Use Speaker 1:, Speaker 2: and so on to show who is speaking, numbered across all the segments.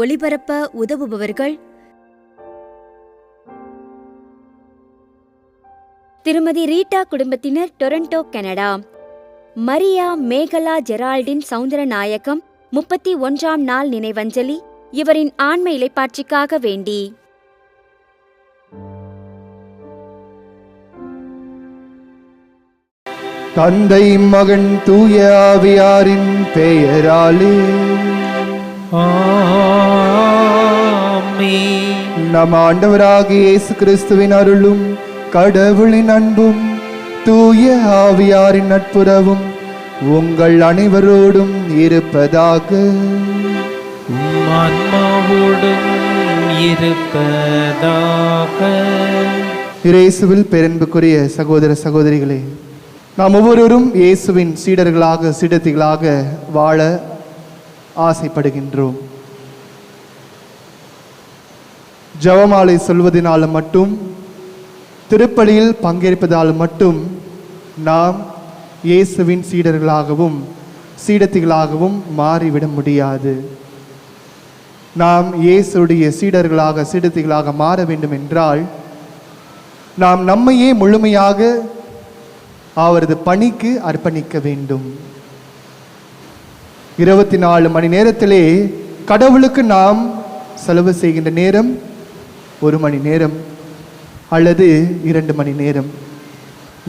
Speaker 1: ஒளிபரப்ப உதவுபவர்கள் திருமதி ரீட்டா குடும்பத்தினர், டொரண்டோ, கனடா. மரியா மேகலா ஜெரால்டின் சௌந்தரநாயகம் 31ஆம் நாள் நினைவஞ்சலி இவரின் ஆன்ம இளைப்பாட்சிக்காக வேண்டி.
Speaker 2: தந்தை மகன் தூய ஆவியாரின் பெயராலே
Speaker 3: ஆமென்.
Speaker 2: நம் ஆண்டவராகிய இயேசு கிறிஸ்துவின் அருளும் கடவுளின் அன்பும் தூய ஆவியாரின் நட்புறவும் உங்கள் அனைவரோடும் இருப்பதாக.
Speaker 3: உம் ஆன்மாவோடும் இருப்பதாக.
Speaker 2: இயேசுவில் பேரன்புக்குரிய சகோதர சகோதரிகளே, நாம் ஒவ்வொருவரும் இயேசுவின் சீடர்களாக சீடத்திகளாக வாழ ஆசைப்படுகின்றோம். ஜெபமாலை சொல்வதனாலும் மட்டும், திருப்பலியில் பங்கேற்பதால் மட்டும் நாம் இயேசுவின் சீடர்களாகவும் சீடத்திகளாகவும் மாறிவிட முடியாது. நாம் இயேசுடைய சீடர்களாக சீடத்திகளாக மாற வேண்டும் என்றால் நாம் நம்மையே முழுமையாக அவரது பணிக்கு அர்ப்பணிக்க வேண்டும். 24 மணி நேரத்திலே கடவுளுக்கு நாம் செலவு செய்கின்ற நேரம் 1 மணி நேரம் அல்லது 2 மணி நேரம்.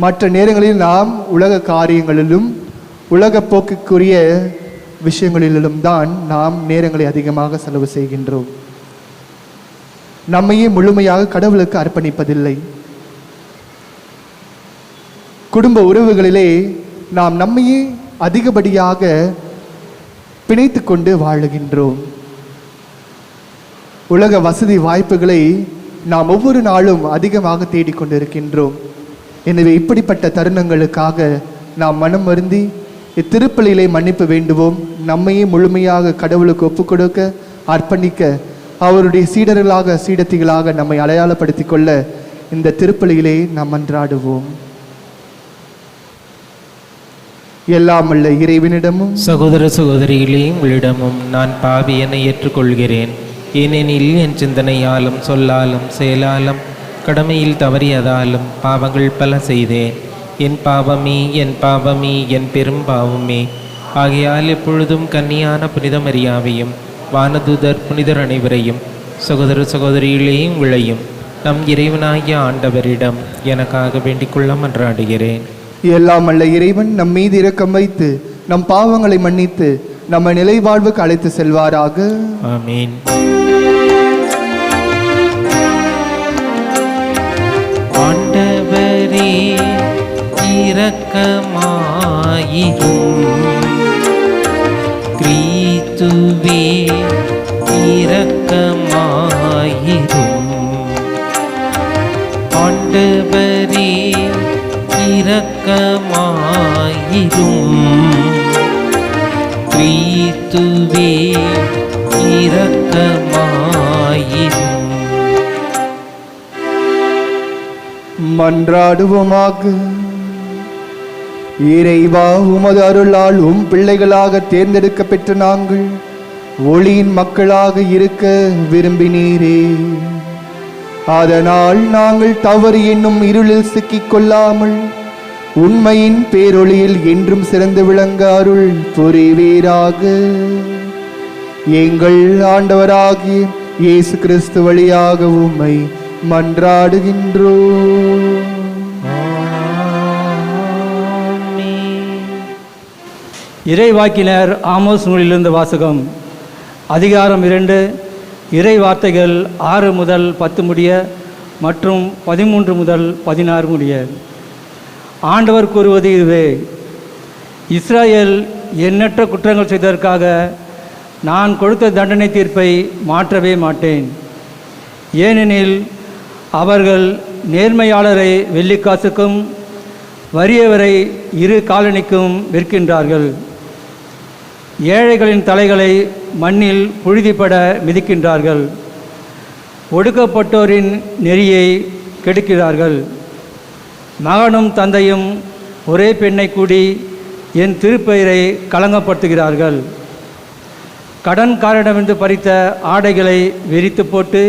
Speaker 2: மற்ற நேரங்களில் நாம் உலக காரியங்களிலும் உலக போக்குக்குரிய விஷயங்களிலும் தான் நாம் நேரங்களை அதிகமாக செலவு செய்கின்றோம். நம்மையே முழுமையாக கடவுளுக்கு அர்ப்பணிப்பதில்லை. குடும்ப உறவுகளிலே நாம் நம்மையே அதிகப்படியாக பிணைத்து கொண்டு வாழுகின்றோம். உலக வசதி வாய்ப்புகளை நாம் ஒவ்வொரு நாளும் அதிகமாக தேடிக்கொண்டிருக்கின்றோம். எனவே இப்படிப்பட்ட தருணங்களுக்காக நாம் மனம் வருந்தி இத்திருப்பலியிலே மன்னிப்பு வேண்டுவோம். நம்மையே முழுமையாக கடவுளுக்கு ஒப்புக் கொடுக்க அர்ப்பணிக்க அவருடைய சீடர்களாக சீடத்திகளாக நம்மை அடையாளப்படுத்திக் கொள்ள இந்த திருப்பலியிலே நாம் மன்றாடுவோம். எல்லாம் உள்ள இறைவனிடமும்
Speaker 3: சகோதர சகோதரிகளே, உங்களிடமும் நான் பாவி என ஏற்றுக்கொள்கிறேன். ஏனெனில் என் சிந்தனையாலும் சொல்லாலும் செயலாலும் கடமையில் தவறியதாலும் பாவங்கள் பல செய்தேன். என் பாவமே என் பாவமே என் பெரும் பாவமே. ஆகையால் எப்பொழுதும் கன்னியான புனித மரியாவையும் வானதூதர் புனிதர் அனைவரையும் சகோதர சகோதரிகளே உங்களையும் நம் இறைவனாகிய ஆண்டவரிடம் எனக்காக வேண்டிக் கொள்ள மன்றாடுகிறேன்.
Speaker 2: எல்லாம் அல்ல இறைவன் நம் மீது இரக்கம் வைத்து நம் பாவங்களை மன்னித்து நம்ம நிலை வாழ்வுக்கு அழைத்து செல்வாராக.
Speaker 3: ஆமீன். ஆண்டவரே இரக்கமாயிரும். கிறிஸ்துவே இரக்கமாயிரும். ஆண்டவரே இரக்கமாயிரும். கிறிஸ்துவே இரக்கமாயிரும்.
Speaker 2: மன்றாடுவோமாக. இறைவா, உமது அருளால் பிள்ளைகளாக தேர்ந்தெடுக்க பெற்ற நாங்கள் ஒளியின் மக்களாக இருக்க விரும்பினீரே. அதனால் நாங்கள் தவறு என்னும் இருளில் சிக்கிக் கொள்ளாமல் உண்மையின் பேரொளியில் என்றும் சிறந்து விளங்க அருள் புரிவீராக. எங்கள் ஆண்டவராகிய இயேசு கிறிஸ்து வழியாக உம்மை மன்றாடுகின்றோம்.
Speaker 4: இறைவாக்கினர் ஆமோஸ் நூலிலிருந்து வாசகம். அதிகாரம் 2, இறை வார்த்தைகள் 6 முதல் 10 முடிய மற்றும் 13 முதல் 16 முடிய. ஆண்டவர் கூறுவது இதுவே: இஸ்ராயேல் எண்ணற்ற குற்றங்கள் செய்ததற்காக நான் கொடுத்த தண்டனை தீர்ப்பை மாற்றவே மாட்டேன். ஏனெனில் அவர்கள் நேர்மையாளரை வெள்ளிக்காசுக்கும் வறியவரை 2 காலணிக்கும் விற்கின்றார்கள். ஏழைகளின் தலைகளை மண்ணில் புழுதிப்பட மிதிக்கின்றார்கள். ஒடுக்கப்பட்டோரின் நெறியை கெடுக்கிறார்கள். மகனும் தந்தையும் ஒரே பெண்ணை கூடி என் திருப்பெயரை களங்கப்படுத்துகிறார்கள். கடன்காரிடமிருந்து பறித்த ஆடைகளை விரித்து போட்டு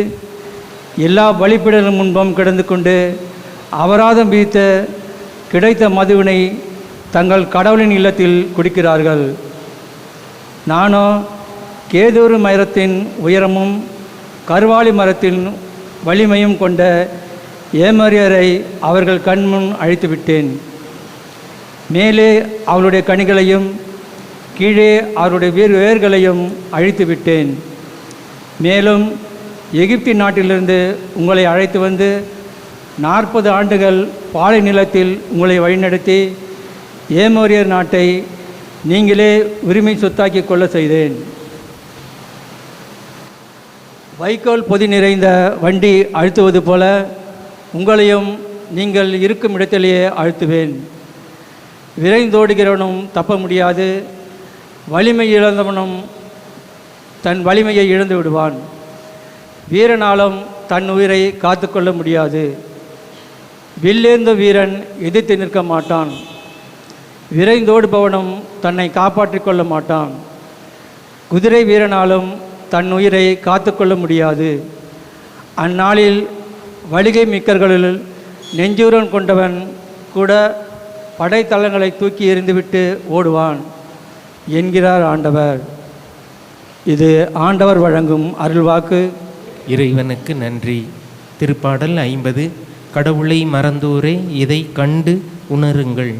Speaker 4: எல்லா பலிபீடங்கள் முன்பும் கிடந்து கொண்டு அபராதம் விதித்த கிடைத்த மதுவினை தங்கள் கடவுளின் இல்லத்தில் குடிக்கிறார்கள். நானோ கேதூரு மரத்தின் உயரமும் கருவாலி மரத்தின் வலிமையும் கொண்ட ஏமரியரை அவர்கள் கண்முன் அழைத்து விட்டேன். மேலே அவளுடைய கனிகளையும் கீழே அவருடைய வேர்களையும் அழித்து விட்டேன். மேலும் எகிப்தின் நாட்டிலிருந்து உங்களை அழைத்து வந்து 40 ஆண்டுகள் பாலை நிலத்தில் உங்களை வழிநடத்தி ஏமோரியர் நாட்டை நீங்களே உரிமை சொத்தாக்கி கொள்ள செய்தேன். வைக்கோல் பொதி நிறைந்த வண்டி அழுத்துவது போல உங்களையும் நீங்கள் இருக்கும் இடத்திலேயே அழுத்துவேன். விரைந்தோடுகிறவனும் தப்ப முடியாது, வலிமை இழந்தவனும் தன் வலிமையை இழந்து விடுவான். வீரனாலும் தன் உயிரை காத்து கொள்ள முடியாது. வில்லேந்த வீரன் எதிர்த்து நிற்க மாட்டான். விரைந்தோடுபவனும் தன்னை காப்பாற்றிக் கொள்ள மாட்டான். குதிரை வீரனாலும் தன் உயிரை காத்து கொள்ள முடியாது. அந்நாளில் வலிகை மிக்கர்களில் நெஞ்சூரன் கொண்டவன் கூட படைத்தளங்களை தூக்கி எறிந்துவிட்டு ஓடுவான் என்கிறார் ஆண்டவர். இது ஆண்டவர் வழங்கும் அருள்வாக்கு.
Speaker 3: இறைவனுக்கு நன்றி. திருப்பாடல் 50. கடவுளை மறந்தோரே இதை கண்டு உணருங்கள்.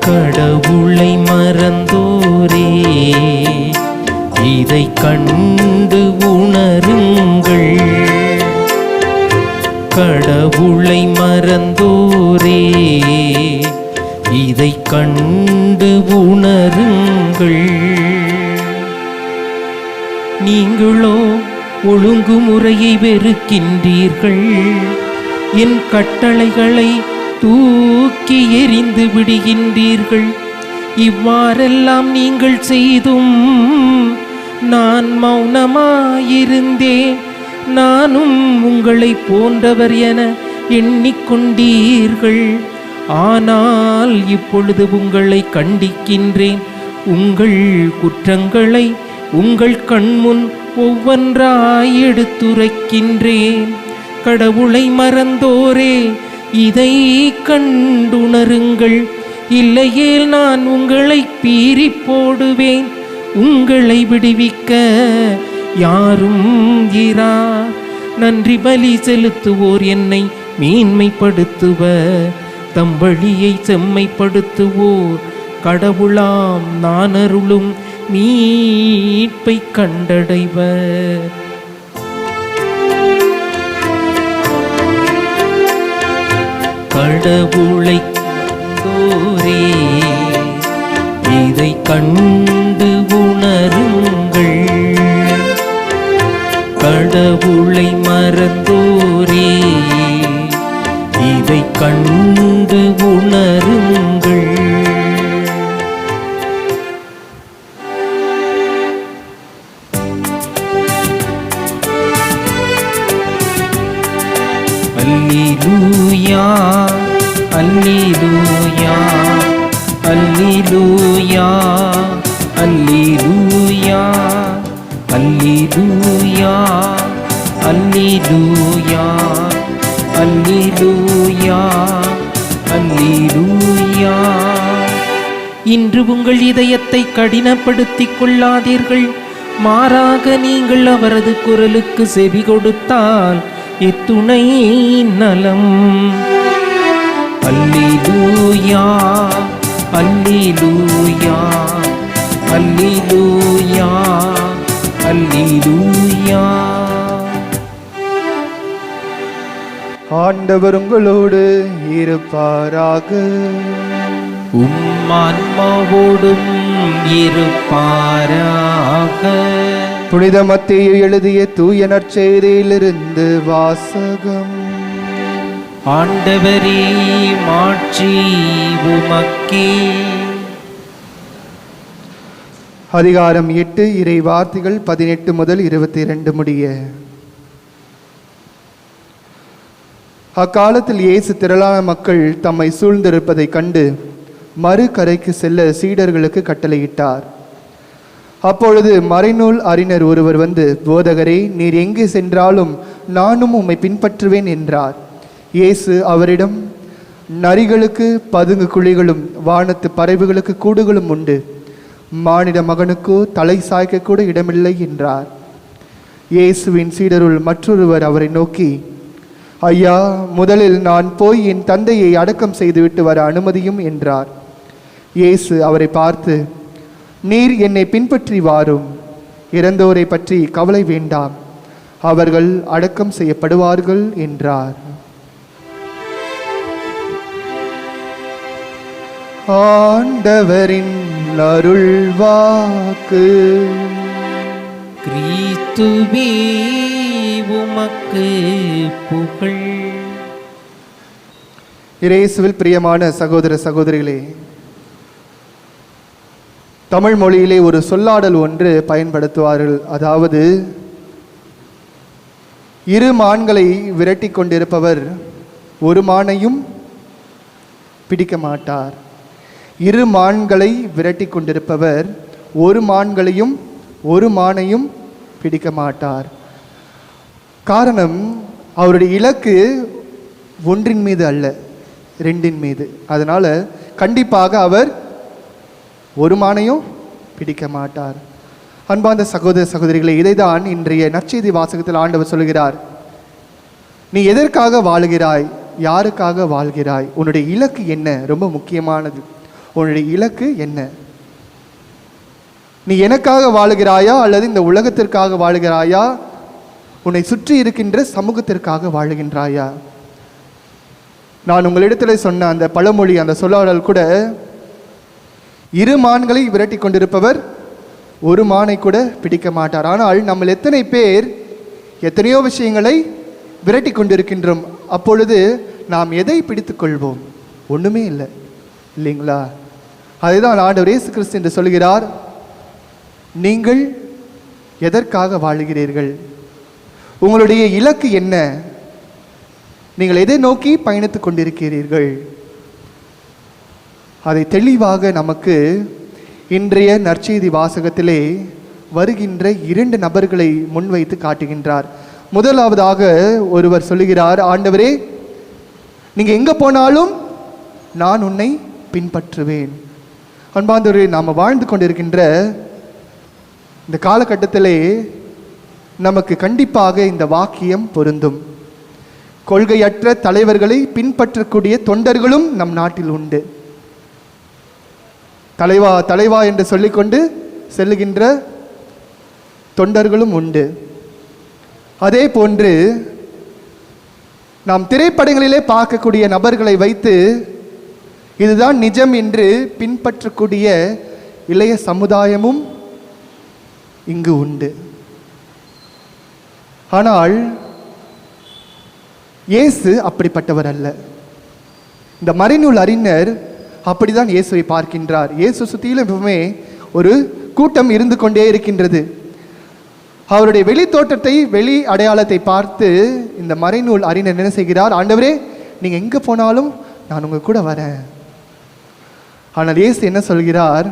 Speaker 3: கடவுளை மறந்தோரே இதை கண்டு உணருங்கள். கடவுளை மறந்தோரே இதை கண்டு உணருங்கள். நீங்களோ ஒழுங்குமுறையை வெறுக்கின்றீர்கள். என் கட்டளைகளை தூக்கி எறிந்து விடுகின்றீர்கள். இவ்வாறெல்லாம் நீங்கள் செய்தும் நான் மௌனமாயிருந்தேன். நானும் உங்களை போன்றவர் என எண்ணிக்கொண்டீர்கள். ஆனால் இப்பொழுது உங்களை கண்டிக்கின்றேன். உங்கள் குற்றங்களை உங்கள் கண்முன் ஒவ்வொன்றாய் எடுத்துரைக்கின்றேன். கடவுளை மறந்தோரே இதை கண்டுணருங்கள். இல்லையேல் நான் உங்களை பீறி போடுவேன். உங்களை விடுவிக்க யாரும் இரார். நன்றி பலி செலுத்துவோர் என்னை மேன்மைப்படுத்துவர். தம் வழியை செம்மைப்படுத்துவோர் கடவுளாம் நான் அருளும் மீட்பை கண்டடைவர். கடவுளை மறந்தோரே இதை கண்டு உணருங்கள். கடவுளை மறந்தோரே இதை கண்டு உணருங்கள். அல்லேலூயா அல்லேலூயா அல்லேலூயா அல்லேலூயா அல்லேலூயா அல்லேலூயா அல்லேலூயா அல்லேலூயா. இன்று உங்கள் இதயத்தை கடினப்படுத்திக் கொள்ளாதீர்கள். மாறாக நீங்கள் அவரது குரலுக்கு செவி கொடுத்தால் இத்துணை நலம். அல்லேலூயா அல்லேலூயா அல்லேலூயா அல்லேலூயா.
Speaker 2: ஆண்டவர் உங்களோடு இருப்பாராக.
Speaker 3: ஆன்மாவோடும் இருப்பாராக.
Speaker 2: புனித மத்தேயு எழுதிய தூய நற்செய்தியிலிருந்து வாசகம்.
Speaker 3: ஆண்டவரே மாட்சி உமக்கே.
Speaker 2: அதிகாரம் 8 இறை வார்த்தைகள் 18 முதல் 22 முடிய. அக்காலத்தில் இயேசு திரளான மக்கள் தம்மை சூழ்ந்திருப்பதைக் கண்டு மறுகரைக்கு செல்ல சீடர்களுக்கு கட்டளையிட்டார். அப்பொழுது மறைநூல் அறிஞர் ஒருவர் வந்து, போதகரே, நீர் எங்கே சென்றாலும் நானும் உம்மை பின்பற்றுவேன் என்றார். இயேசு அவரிடம், நரிகளுக்கு பதுங்கு குழிகளும் வானத்து பறவைகளுக்கு கூடுகளும் உண்டு, மானிட மகனுக்கோ தலை சாய்க்க கூட இடமில்லை என்றார். இயேசுவின் சீடருள் மற்றொருவர் அவரை நோக்கி, ஐயா, முதலில் நான் போய் என் தந்தையை அடக்கம் செய்துவிட்டு வர அனுமதியும் என்றார். இயேசு அவரை பார்த்து, நீர் என்னை பின்பற்றி வாரும், இறந்தோரை பற்றி கவலை வேண்டாம், அவர்கள் அடக்கம் செய்யப்படுவார்கள் என்றார். ஆண்டவரின் அருள்வாக்கு.
Speaker 3: கிறிஸ்துவே உமக்கு புகழ்.
Speaker 2: இயேசுவில் பிரியமான சகோதர சகோதரிகளே, தமிழ் மொழியிலே ஒரு சொல்லாடல் ஒன்று பயன்படுத்துவார்கள். அதாவது, இரு மான்களை விரட்டி கொண்டிருப்பவர் ஒரு மானையும் பிடிக்க மாட்டார். இரு மான்களை விரட்டி கொண்டிருப்பவர் ஒரு மானையும் பிடிக்க மாட்டார். காரணம், அவருடைய இலக்கு ஒன்றின் மீது அல்ல, ரெண்டின் மீது. அதனால கண்டிப்பாக அவர் ஒரு மானையும் பிடிக்க மாட்டார். அன்பார்ந்த சகோதர சகோதரிகளை, இதைதான் இன்றைய நற்செய்தி வாசகத்தில் ஆண்டவர் சொல்கிறார். நீ எதற்காக வாழ்கிறாய், யாருக்காக வாழ்கிறாய், உன்னுடைய இலக்கு என்ன? ரொம்ப முக்கியமானது. உன்னுடைய இலக்கு என்ன? நீ எனக்காக வாழுகிறாயா அல்லது இந்த உலகத்திற்காக வாழுகிறாயா? உன்னை சுற்றி இருக்கின்ற சமூகத்திற்காக வாழுகின்றாயா? நான் உங்களிடத்தில் சொன்ன அந்த பழமொழி, அந்த சொல்லாடல் கூட, இரு மான்களை விரட்டி கொண்டிருப்பவர் ஒரு மானை கூட பிடிக்க மாட்டார். ஆனால் நம்ம எத்தனை பேர் எத்தனையோ விஷயங்களை விரட்டி கொண்டிருக்கின்றோம். அப்பொழுது நாம் எதை பிடித்துக் கொள்வோம்? ஒன்றுமே இல்லை, இல்லைங்களா? அதுதான் ஆண்டவர் இயேசு கிறிஸ்து என்று சொல்கிறார். நீங்கள் எதற்காக வாழுகிறீர்கள்? உங்களுடைய இலக்கு என்ன? நீங்கள் எதை நோக்கி பயணித்துக் கொண்டிருக்கிறீர்கள்? அதை தெளிவாக நமக்கு இன்றைய நற்செய்தி வாசகத்திலே வருகின்ற 2 நபர்களை முன்வைத்து காட்டுகின்றார். முதலாவதாக ஒருவர் சொல்லுகிறார், ஆண்டவரே, நீங்க எங்க போனாலும் நான் உன்னை பின்பற்றுவேன். அன்பார்ந்தவர்களே, நாம் வாழ்ந்து கொண்டிருக்கின்ற இந்த காலகட்டத்திலே நமக்கு கண்டிப்பாக இந்த வாக்கியம் பொருந்தும். கொள்கையற்ற தலைவர்களை பின்பற்றக்கூடிய தொண்டர்களும் நம் நாட்டில் உண்டு. தலைவா தலைவா என்று சொல்லிக்கொண்டு செல்லுகின்ற தொண்டர்களும் உண்டு. அதே போன்று நாம் திரைப்படங்களிலே பார்க்கக்கூடிய நபர்களை வைத்து இதுதான் நிஜம் என்று பின்பற்றக்கூடிய இளைய சமுதாயமும் இங்கு உண்டு. ஆனால் இயேசு அப்படிப்பட்டவர் அல்ல. இந்த மறைநூல் அறிஞர் அப்படிதான் இயேசுவை பார்க்கின்றார். இயேசு சுற்றிலும் எப்பவுமே ஒரு கூட்டம் இருந்து கொண்டே இருக்கின்றது. அவருடைய வெளி தோற்றத்தை, வெளி அடையாளத்தை பார்த்து இந்த மறைநூல் அறிஞர் என்ன செய்கிறார்? ஆண்டவரே, நீங்கள் எங்கே போனாலும் நான் உங்கள் கூட வரேன். ஆனால் இயேசு என்ன சொல்கிறார்?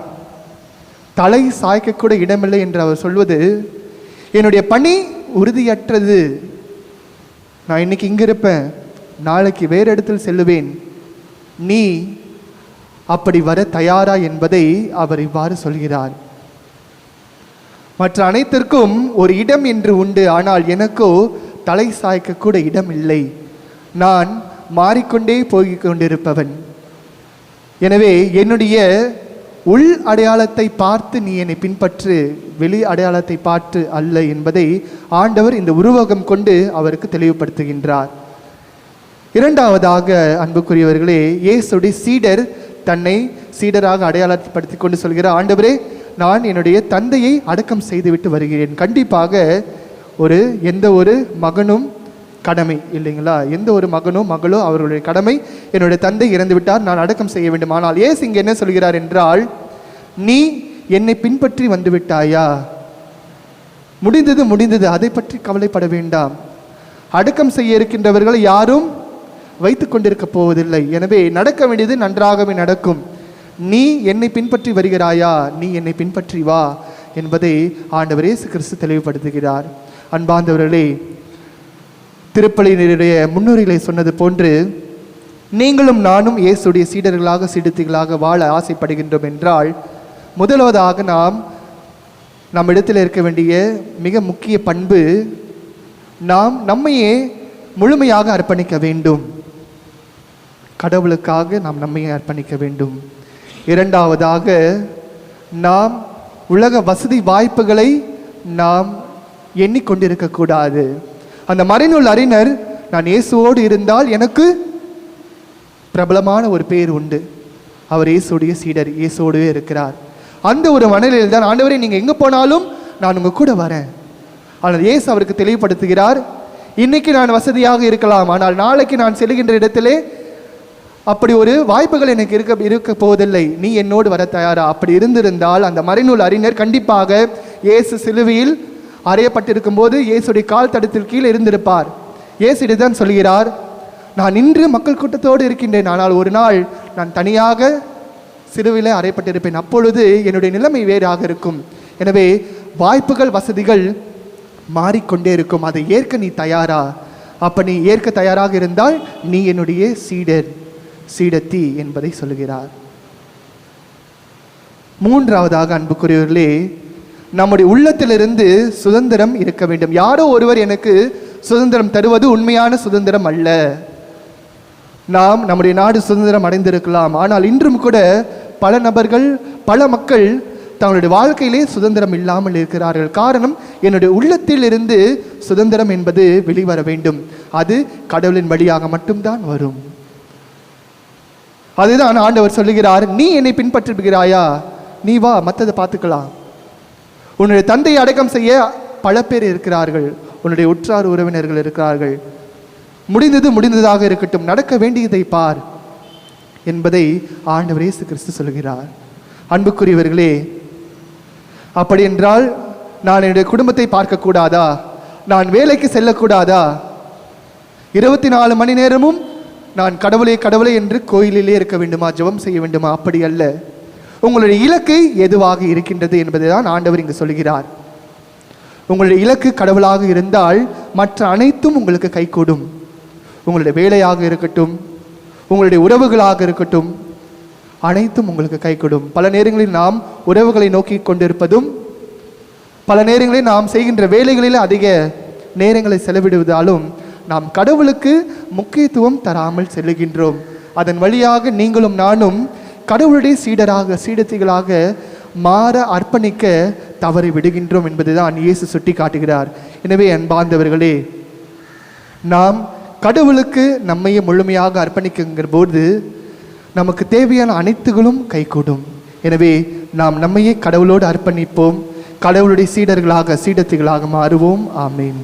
Speaker 2: தலை சாய்க்க கூட இடமில்லை என்று அவர் சொல்வது, என்னுடைய பணி உறுதியற்றது. நான் இன்னைக்கு இங்கே இருப்பேன், நாளைக்கு வேறு இடத்தில் செல்லுவேன். நீ அப்படி வர தயாரா என்பதை அவர் இவ்வாறு சொல்கிறார். மற்ற அனைத்திற்கும் ஒரு இடம் என்று உண்டு, ஆனால் எனக்கோ தலை சாய்க்க கூட இடம் இல்லை. நான் மாறிக்கொண்டே போய் கொண்டிருப்பவன். எனவே என்னுடைய உள் அடையாளத்தை பார்த்து நீ என்னை பின்பற்று, வெளி அடையாளத்தை பார்த்து அல்ல என்பதை ஆண்டவர் இந்த உருவகம் கொண்டு அவருக்கு தெளிவுபடுத்துகின்றார். இரண்டாவதாக, அன்புக்குரியவர்களே, இயேசுடைய சீடர் தன்னை சீடராக அடையாளப்படுத்தி கொண்டு சொல்கிறார், ஆண்டவரே, நான் என்னுடைய தந்தையை அடக்கம் செய்துவிட்டு வருகிறேன். கண்டிப்பாக எந்த ஒரு மகனும் கடமை இல்லைங்களா? எந்த ஒரு மகனோ மகளோ அவர்களுடைய கடமை, என்னுடைய தந்தை இறந்து விட்டார், நான் அடக்கம் செய்ய வேண்டும். ஆனால் இயேசு இங்கே என்ன சொல்கிறார் என்றால், நீ என்னை பின்பற்றி வந்து விட்டாயா? முடிந்தது, அதை பற்றி கவலைப்பட வேண்டாம். அடக்கம் செய்ய இருக்கின்றவர்கள் யாரும் வைத்து கொண்டிருக்க போவதில்லை. எனவே நடக்க வேண்டியது நன்றாகவே நடக்கும். நீ என்னை பின்பற்றி வருகிறாயா, நீ என்னை பின்பற்றி வா என்பதை ஆண்டவர் இயேசு கிறிஸ்து தெளிவுபடுத்துகிறார். அன்பார்ந்தவர்களே, திருப்பலியினுடைய முன்னுரைகளை சொன்னது போன்று நீங்களும் நானும் இயேசுடைய சீடர்களாக சீடத்திகளாக வாழ ஆசைப்படுகின்றோம் என்றால், முதலாவதாக நாம் நம்மிடத்தில் இருக்க வேண்டிய மிக முக்கிய பண்பு, நாம் நம்மையே முழுமையாக அர்ப்பணிக்க வேண்டும். கடவுளுக்காக நாம் நம்மையே அர்ப்பணிக்க வேண்டும். இரண்டாவதாக, நாம் உலக வசதி வாய்ப்புகளை நாம் எண்ணிக்கொண்டிருக்கக்கூடாது. அந்த மறைநூல் அறிஞர், நான் இயேசுவோடு இருந்தால் எனக்கு பிரபலமான ஒரு பேர் உண்டு, அவர் இயேசுடைய சீடர், இயேசுவோடவே இருக்கிறார். அந்த ஒரு மனநிலையில் தான், ஆண்டவரே நீங்கள் எங்கே போனாலும் நான் உங்கள் கூட வரேன். ஆனால் இயேசு அவருக்கு தெளிவுபடுத்துகிறார், இன்னைக்கு நான் வசதியாக இருக்கலாம், ஆனால் நாளைக்கு நான் செல்கின்ற இடத்திலே அப்படி ஒரு வாய்ப்புகள் எனக்கு இருக்க போவதில்லை, நீ என்னோடு வர தயாரா? அப்படி இருந்திருந்தால் அந்த மறைநூல் அறிஞர் கண்டிப்பாக இயேசு சிலுவையில் அறையப்பட்டிருக்கும் போது இயேசுடைய கால் தடத்தில் கீழே இருந்திருப்பார். இயேசு இதுதான் சொல்கிறார், நான் இன்று மக்கள் கூட்டத்தோடு இருக்கின்றேன், ஆனால் ஒரு நாள் நான் தனியாக சிலுவையில் அறையப்பட்டிருப்பேன், அப்பொழுது என்னுடைய நிலைமை வேறாக இருக்கும். எனவே வாய்ப்புகள் வசதிகள் மாறிக்கொண்டே இருக்கும், அதை ஏற்க நீ தயாரா? அப்போ நீ ஏற்க தயாராக இருந்தால் நீ என்னுடைய சீடத்தி என்பதை சொல்லுகிறார். மூன்றாவதாக, அன்புக்குரியவர்களே, நம்முடைய உள்ளத்திலிருந்து சுதந்திரம் இருக்க வேண்டும். யாரோ ஒருவர் எனக்கு சுதந்திரம் தருவது உண்மையான சுதந்திரம் அல்ல. நாம் நம்முடைய நாடு சுதந்திரம் அடைந்திருக்கலாம், ஆனால் இன்றும் கூட பல நபர்கள், பல மக்கள் தங்களுடைய வாழ்க்கையிலே சுதந்திரம் இல்லாமல் இருக்கிறார்கள். காரணம், என்னுடைய உள்ளத்தில் இருந்து சுதந்திரம் என்பது வெளிவர வேண்டும். அது கடவுளின் வழியாக மட்டும்தான் வரும். அதுதான் ஆண்டவர் சொல்லுகிறார், நீ என்னை பின்பற்றுகிறாயா, நீ வா, மற்றதை பார்த்துக்கலாம். உன்னுடைய தந்தையை அடக்கம் செய்ய பல பேர் இருக்கிறார்கள், உன்னுடைய உற்றார் உறவினர்கள் இருக்கிறார்கள், முடிந்ததாக இருக்கட்டும், நடக்க வேண்டியதை பார் என்பதை ஆண்டவர் இயேசு கிறிஸ்து சொல்கிறார். அன்புக்குரியவர்களே, அப்படி என்றால் நான் என்னுடைய குடும்பத்தை பார்க்கக்கூடாதா, நான் வேலைக்கு செல்லக்கூடாதா, 24 மணி நேரமும் நான் கடவுளே என்று கோயிலிலே இருக்க வேண்டுமா, ஜெபம் செய்ய வேண்டுமா? அப்படி அல்ல. உங்களுடைய இலக்கு எதுவாக இருக்கின்றது என்பதை தான் ஆண்டவர் இங்கு சொல்கிறார். உங்களுடைய இலக்கு கடவுளாக இருந்தால் மற்ற அனைத்தும் உங்களுக்கு கைகூடும். உங்களுடைய வேலையாக இருக்கட்டும், உங்களுடைய உறவுகளாக இருக்கட்டும், அனைத்தும் உங்களுக்கு கைகூடும். பல நேரங்களில் நாம் உறவுகளை நோக்கி கொண்டிருப்பதும், பல நேரங்களில் நாம் செய்கின்ற வேலைகளில் அதிக நேரங்களை செலவிடுவதாலும் நாம் கடவுளுக்கு முக்கியத்துவம் தராமல் செல்லுகின்றோம். அதன் வழியாக நீங்களும் நானும் கடவுளுடைய சீடத்திகளாக மாற அர்ப்பணிக்க தவறி விடுகின்றோம் என்பதுதான் இயேசு சுட்டி காட்டுகிறார். எனவே அன்பார்ந்தவர்களே, நாம் கடவுளுக்கு நம்மையே முழுமையாக அர்ப்பணிக்கின்ற போது நமக்கு தேவையான அனைத்துகளும் கைகூடும். எனவே நாம் நம்மையே கடவுளோடு அர்ப்பணிப்போம், கடவுளுடைய சீடத்திகளாக மாறுவோம். ஆமீன்.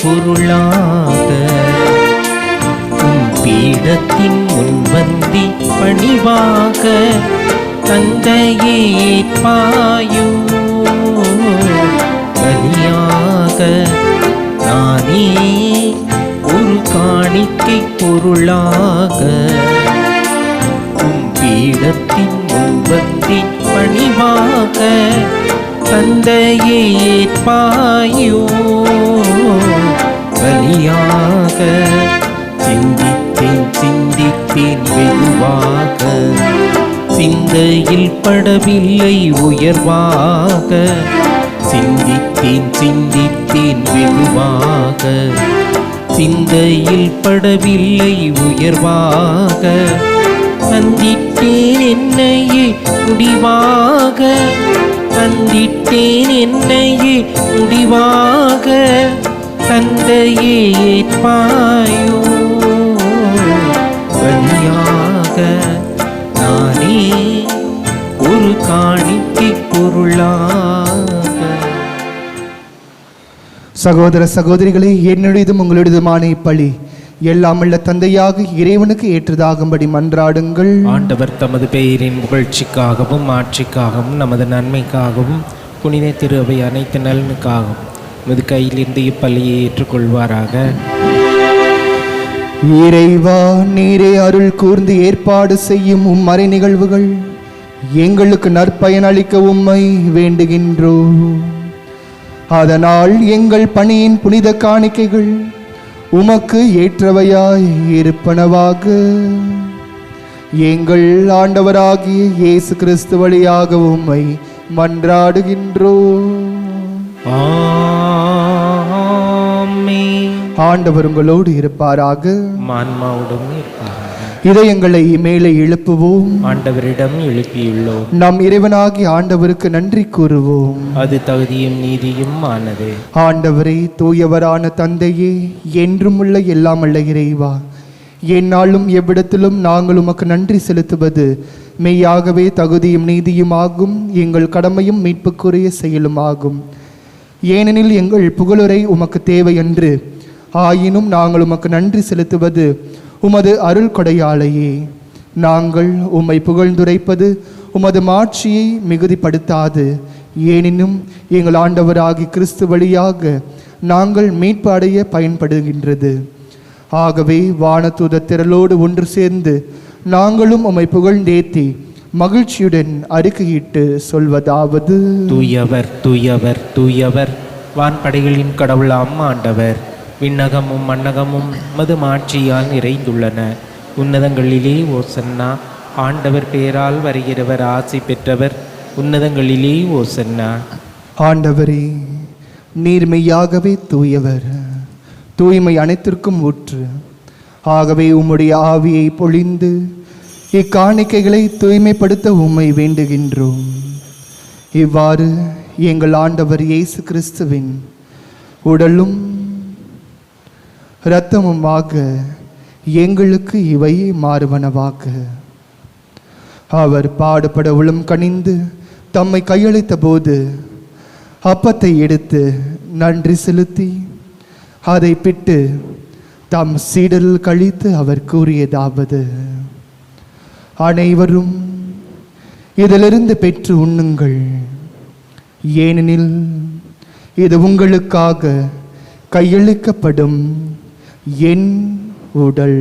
Speaker 3: பொருளாக பீடத்தின் முன்வந்தி பணிவாக தந்தையே பாயோ பலியாக நானே ஒரு காணிக்கை பொருளாக பீடத்தின் முன்வந்தி பணிவாக தந்தையே பாயோ பலியாக சிந்தித்தேன் வெகுவாக சிந்தையில் படவில்லை உயர்வாக சிந்தித்தேன் வெகுவாக சிந்தையில் படவில்லை உயர்வாக தந்திட்டேன் என்னையே முடிவாக தந்திட்டேன் என்னையே முடிவாக தந்தையே ஏற்பாயோ பலியாக நானே ஒரு காணிக்கை பொருளாக.
Speaker 2: சகோதர சகோதரிகளே, என்னுடையதும் உங்களுடையதுமான இப்பலி எல்லாம் உள்ள தந்தையாக இறைவனுக்கு ஏற்றதாகும்படி மன்றாடுங்கள்.
Speaker 3: ஆண்டவர் தமது பெயரின் புகழ்ச்சிக்காகவும் ஆட்சிக்காகவும் நமது நன்மைக்காகவும் புனித திரு அவை அனைத்து நலனுக்காகவும் நமது கையிலிருந்து இப்பள்ளியை ஏற்றுக்கொள்வாராக.
Speaker 2: இறைவா, நீரே அருள் கூர்ந்து ஏற்பாடு செய்யும் மறை நிகழ்வுகள் எங்களுக்கு நற்பயன் அளிக்க உம்மை வேண்டுகின்றோம். அதனால் எங்கள் பணியின் புனித காணிக்கைகள் உமக்கு ஏற்றவையாய் இருப்பனவாக. எங்கள் ஆண்டவராகிய இயேசு கிறிஸ்து வழியாக உம்மை மன்றாடுகின்றோம்.
Speaker 3: ஆமென்.
Speaker 2: ஆண்டவர் உங்களோடு இருப்பாராக.
Speaker 3: ஆன்மாவோடும் இருப்பாராக.
Speaker 2: இதயங்களை மேலே எழுப்புவோம்.
Speaker 3: ஆண்டவரிடம் எழுப்பியுள்ளோம்.
Speaker 2: நம் இறைவனாகி ஆண்டவருக்கு நன்றி கூறுவோம்.
Speaker 3: அது தகுதியும் நீதியும் ஆனது.
Speaker 2: ஆண்டவரே, தூயவரான தந்தையே, என்றும் உள்ள எல்லாம் உள்ள இறைவா, எந்நாளும் எவ்விடத்திலும் நாங்கள் உமக்கு நன்றி செலுத்துவது மெய்யாகவே தகுதியும் நீதியும் ஆகும், எங்கள் கடமையும் மீட்புக்குரிய செயலும் ஆகும். ஏனெனில் எங்கள் புகழுரை உமக்கு தேவை என்று, ஆயினும் நாங்கள் உமக்கு நன்றி செலுத்துவது உமது அருள் கொடையாலேயே. நாங்கள் உம்மை புகழ்ந்துரைப்பது உமது மாட்சியை மிகுதிப்படுத்தாது, ஏனினும் எங்கள் ஆண்டவராகி கிறிஸ்து வழியாக நாங்கள் மீட்பு அடைய பயன்படுகின்றது. ஆகவே வானதூத திரளோடு ஒன்று சேர்ந்து நாங்களும் உம்மை புகழ்ந்தேத்தி மகிழ்ச்சியுடன் அறிக்கையிட்டு சொல்வதாவது:
Speaker 3: தூயவர் தூயவர் தூயவர், வான்படைகளின் கடவுளாம் ஆண்டவர். விண்ணகமும் மண்ணகமும் மது மாட்சியால் நிறைந்துள்ளன. உன்னதங்களிலே ஓசன்னா. ஆண்டவர் பெயரால் வருகிறவர் ஆசி பெற்றவர். உன்னதங்களிலே ஓசன்னா.
Speaker 2: ஆண்டவரே, நீர் மெய்யாகவே தூயவர், தூய்மை அனைத்திற்கும் ஊற்று. ஆகவே உம்முடைய ஆவியை பொழிந்து இக்காணிக்கைகளை தூய்மைப்படுத்த உம்மை வேண்டுகின்றோம். இவ்வாறு எங்கள் ஆண்டவர் இயேசு கிறிஸ்துவின் உடலும் இரத்தமுமாக எங்களுக்கு இவை மாறுவனவாக. அவர் பாடுபட உளம் கனிந்து தம்மை கையளித்த போது அப்பத்தை எடுத்து நன்றி செலுத்தி அதை பிட்டு தம் சீடரில் கழித்து அவர் கூறியதாவது: அனைவரும் இதிலிருந்து பெற்று உண்ணுங்கள், ஏனெனில் இது உங்களுக்காக கையளிக்கப்படும் என் உடல்.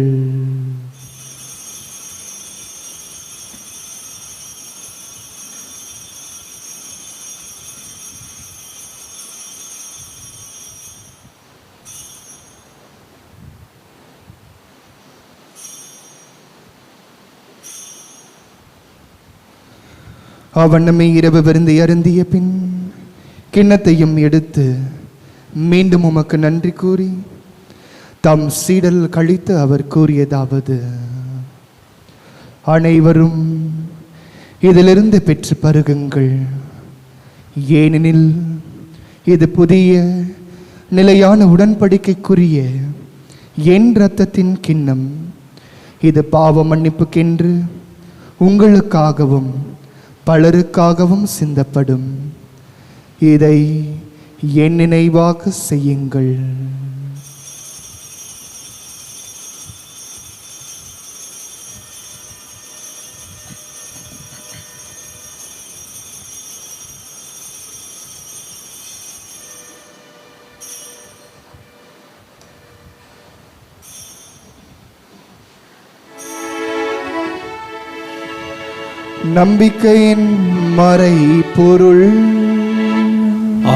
Speaker 2: அவ்வண்ணமே இரவு விருந்தை அருந்திய பின் கிண்ணத்தையும் எடுத்து மீண்டும் உமக்கு நன்றி கூறி தம் சீடல் கழித்து அவர் கூறியதாவது: அனைவரும் இதிலிருந்து பெற்று பருகுங்கள், ஏனெனில் இது புதிய நிலையான உடன்படிக்கைக்குரிய என் இரத்தத்தின் கிண்ணம். இது பாவ மன்னிப்புக்கென்று உங்களுக்காகவும் பலருக்காகவும் சிந்தப்படும். இதை என் நினைவாக செய்யுங்கள். நம்பிக்கையின் மறை பொருள்.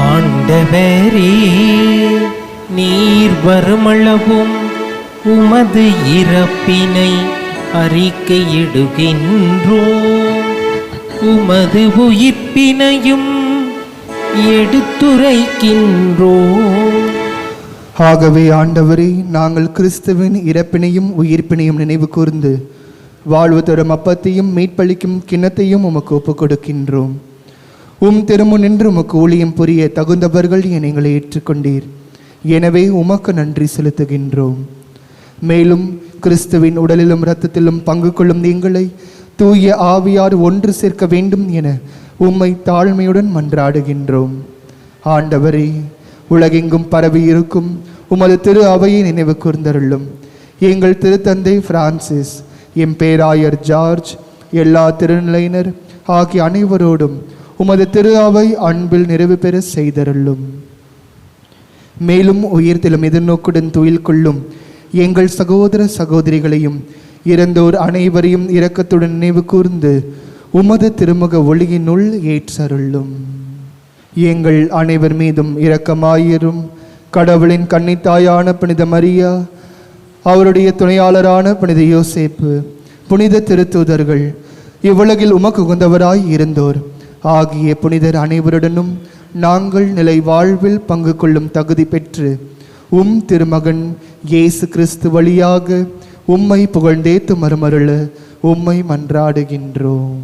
Speaker 3: ஆண்டவரே, நீர் வருமளவும் உமது இறப்பினை அறிக்கையிடுகின்றோம், உமது உயிர்ப்பினையும் எடுத்துரைக்கின்றோம்.
Speaker 2: ஆகவே ஆண்டவரே, நாங்கள் கிறிஸ்துவின் இறப்பினையும் உயிர்ப்பினையும் நினைவு கூர்ந்து வாழ்வு தரும் அப்பத்தையும் மீட்பளிக்கும் கிண்ணத்தையும் உமக்கு ஒப்புக் கொடுக்கின்றோம். திருமுன் நின்று உமக்கு ஊழியம் புரிய தகுந்தவர்கள் என எங்களை ஏற்றுக்கொண்டீர். எனவே உமக்கு நன்றி செலுத்துகின்றோம். மேலும் கிறிஸ்துவின் உடலிலும் இரத்தத்திலும் பங்கு கொள்ளும் எங்களை தூய ஆவியார் ஒன்று சேர்க்க வேண்டும் என உம்மை தாழ்மையுடன் மன்றாடுகின்றோம். ஆண்டவரே, உலகெங்கும் பரவி இருக்கும் உமது திரு அவையை நினைவு கூர்ந்தருளும். எங்கள் திருத்தந்தை பிரான்சிஸ், எம் பேராயர் ஜார்ஜ், எல்லா திருநிலையினர் ஆகிய அனைவரோடும் உமது திரு அவை அன்பில் நிறைவு பெற செய்தருளும். மேலும் உயிர்த்தெழும் எதிர்நோக்குடன் துயில் கொள்ளும் எங்கள் சகோதர சகோதரிகளையும் இறந்தோர் அனைவரையும் இரக்கத்துடன் நினைவு கூர்ந்து உமது திருமுக ஒளியினுள் ஏற்றருளும். எங்கள் அனைவர் மீதும் இரக்கமாயிரும். கடவுளின் கன்னித்தாயான புனித மரியா, அவருடைய துணையாளரான புனித யோசேப்பு, புனித திருத்தூதர்கள், இவ்வுலகில் உமக்கு உகந்தவராய் இருந்தோர் ஆகிய புனிதர் அனைவருடனும் நாங்கள் நிலை வாழ்வில் பங்கு கொள்ளும் தகுதி பெற்று உம் திருமகன் இயேசு கிறிஸ்து வழியாக உம்மை புகழ்ந்தேத்து மறுமருள உம்மை மன்றாடுகின்றோம்.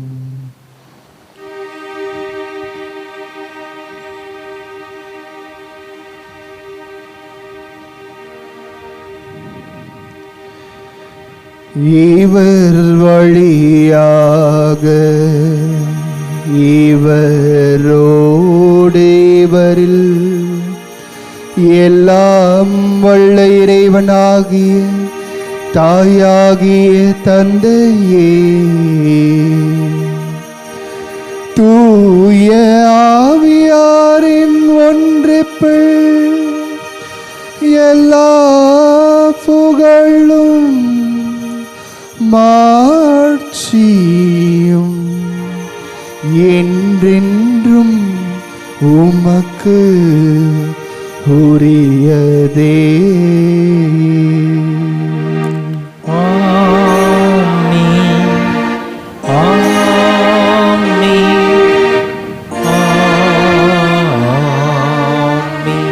Speaker 2: இவர் வழியாக இவரோடு இவரில் எல்லாம் வல்ல இறைவனாகிய தாயாகிய தந்தையே, தூய ஆவியாரின் ஒன்றிப்பில் எல்லா புகழும் மாட்சியும் என்றென்றும் உமக்கு உரியதே.
Speaker 3: ஆமென். ஆமென். ஆமென்.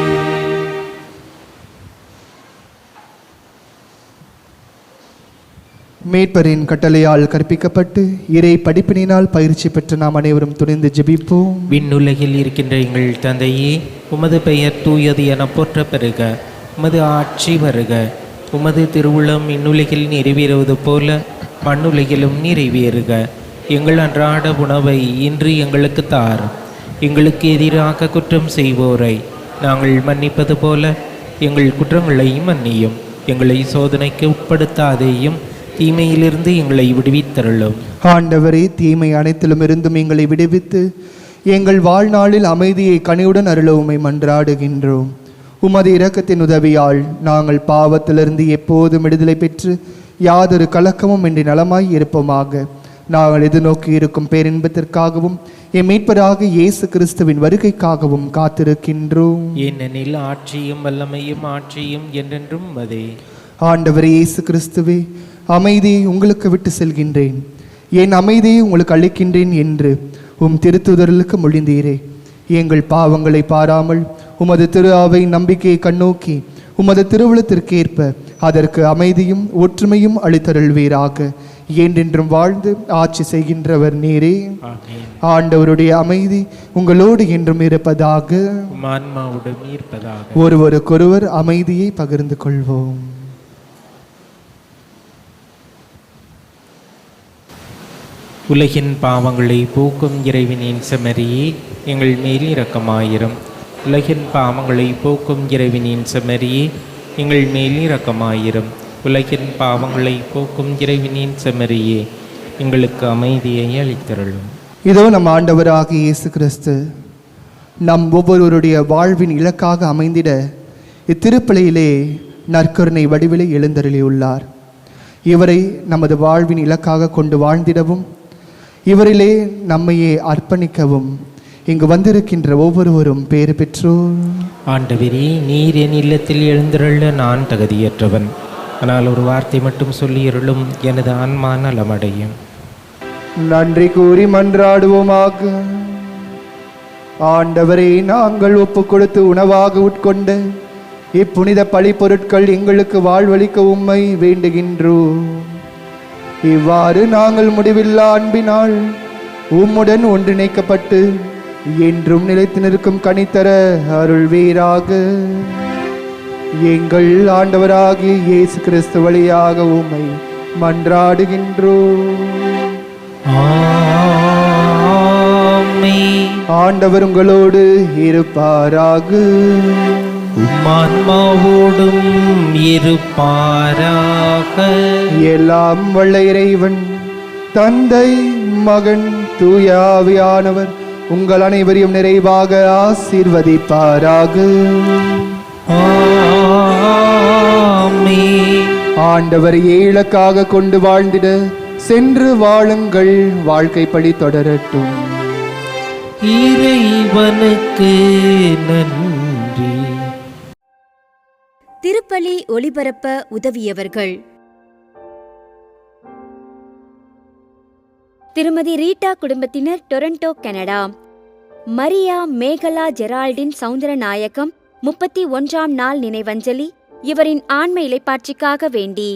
Speaker 2: மீட்பரின் கட்டளையால் கற்பிக்கப்பட்டு இறை படிப்பினால் பயிற்சி பெற்று நாம் அனைவரும் துணிந்து ஜெபிப்போம்.
Speaker 3: விண்ணுலகில் இருக்கின்ற எங்கள் தந்தையே, உமது பெயர் தூயது என போற்ற பெறுக. உமது ஆட்சி வருக. உமது திருவுளம் விண்ணுலகில் நிறைவேறுவது போல மண்ணுலகிலும் நிறைவேறுக. எங்கள் அன்றாட உணவை இன்று எங்களுக்கு தார். எங்களுக்கு எதிராக குற்றம் செய்வோரை நாங்கள் மன்னிப்பது போல எங்கள் குற்றங்களை மன்னியும். எங்களை சோதனைக்கு உட்படுத்தாதேயும், தீமையிலிருந்து எங்களை விடுவித்தருளும்.
Speaker 2: ஆண்டவரே, தீமை அனைத்திலும் இருந்தும் எங்களை விடுவித்து எங்கள் வாழ்நாளில் அமைதியை கனிவுடன் அருள உம்மை மன்றாடுகின்றோம். உமது இரக்கத்தின் உதவியால் நாங்கள் பாவத்திலிருந்து எப்போதும் விடுதலை பெற்று யாதொரு கலக்கமும் இன்றி நலமாய் இருப்போமாக. நாங்கள் எதிர்நோக்கி இருக்கும் பேரின்பத்திற்காகவும் எம் மீட்பராக இயேசு கிறிஸ்துவின் வருகைக்காகவும் காத்திருக்கின்றோம்.
Speaker 3: ஏனெனில் ஆட்சியும் வல்லமையும் ஆட்சியும் என்றென்றும் உமதே.
Speaker 2: ஆண்டவரே இயேசு கிறிஸ்துவே, அமைதியை உங்களுக்கு விட்டு செல்கின்றேன், என் அமைதியை உங்களுக்கு அளிக்கின்றேன் என்று உம் திருத்தூதர்களுக்கு மொழிந்தீரே. எங்கள் பாவங்களை பாராமல் உமது திரு அவை நம்பிக்கையை கண்ணோக்கி உமது திருவுளத்திற்கேற்ப அதற்கு அமைதியும் ஒற்றுமையும் அளித்தருள்வீராக. என்றென்றும் வாழ்ந்து ஆட்சி செய்கின்றவர் நீரே. ஆண்டவருடைய அமைதி உங்களோடு என்றும் இருப்பதாக. ஒருவருக்கொருவர் அமைதியை பகிர்ந்து கொள்வோம்.
Speaker 3: உலகின் பாவங்களை போக்கும் இறைவனின் செம்மறியே, எங்கள் மேல் இரக்கமாயிரும். உலகின் பாவங்களை போக்கும் இறைவனின் செம்மறியே, எங்கள் மேல் இரக்கமாயிரும். உலகின் பாவங்களை போக்கும் இறைவனின் செம்மறியே, எங்களுக்கு அமைதியை அளித்தருளும்.
Speaker 2: இதோ நம் ஆண்டவராகிய இயேசு கிறிஸ்து நம் ஒவ்வொருவருடைய வாழ்வின் இலக்காக அமைந்திட இத்திருப்பலியிலே நற்கருணை வடிவிலே எழுந்தருளியுள்ளார். இவரை நமது வாழ்வின் இலக்காக கொண்டு வாழ்ந்திடவும் இவரிலே நம்மையே அர்ப்பணிக்கவும் இங்கு வந்திருக்கின்ற ஒவ்வொருவரும் பேறு பெற்றோர்.
Speaker 3: ஆண்டவரே, நீர் என் இல்லத்தில் எழுந்தருள நான் தகுதியற்றவன். ஆனால் ஒரு வார்த்தை மட்டும் சொல்லியருளும், எனது ஆன்மா நலமடையும்.
Speaker 2: நன்றி கூறி மன்றாடுவோமாக. ஆண்டவரை, நாங்கள் ஒப்பு கொடுத்து உணவாக உட்கொண்ட இப்புனித பழி பொருட்கள் எங்களுக்கு வாழ்வளிக்க உம்மை வேண்டுகின்றோம். இவ்வாறு நாங்கள் முடிவில்லா அன்பினால் உம்முடன் ஒன்றிணைக்கப்பட்டு என்றும் நிலைத்து நிற்கும் கனித்தர அருள்வீராக. எங்கள் ஆண்டவராகிய இயேசு கிறிஸ்து வழியாக உம்மை மன்றாடுகின்றோம்.
Speaker 3: ஆமென்.
Speaker 2: ஆண்டவர் உங்களோடு இருப்பாராக.
Speaker 3: உம்மான்மாவோடும் இருப்பாராக.
Speaker 2: எல்லாம் வல்ல இறைவன் தந்தை மகன் தூயாவியானவர் உங்கள் அனைவரையும் நிறைவாக ஆசீர்வதிப்பாராக.
Speaker 3: ஆமென்.
Speaker 2: ஆண்டவர் இலக்காக கொண்டு வாழ்ந்திட சென்று வாழுங்கள், வாழ்க்கைப்படி தொடரட்டும்.
Speaker 3: இறைவனுக்கு நன்றி.
Speaker 1: திருப்பலி ஒளிபரப்ப உதவியவர்கள்: திருமதி ரீட்டா குடும்பத்தினர், டொரண்டோ, கனடா. மரியா மேகலா ஜெரால்டின் சௌந்தரநாயகம் 31ஆம் நாள் நினைவஞ்சலி. இவரின் ஆன்ம இளைப்பாட்சிக்காக வேண்டி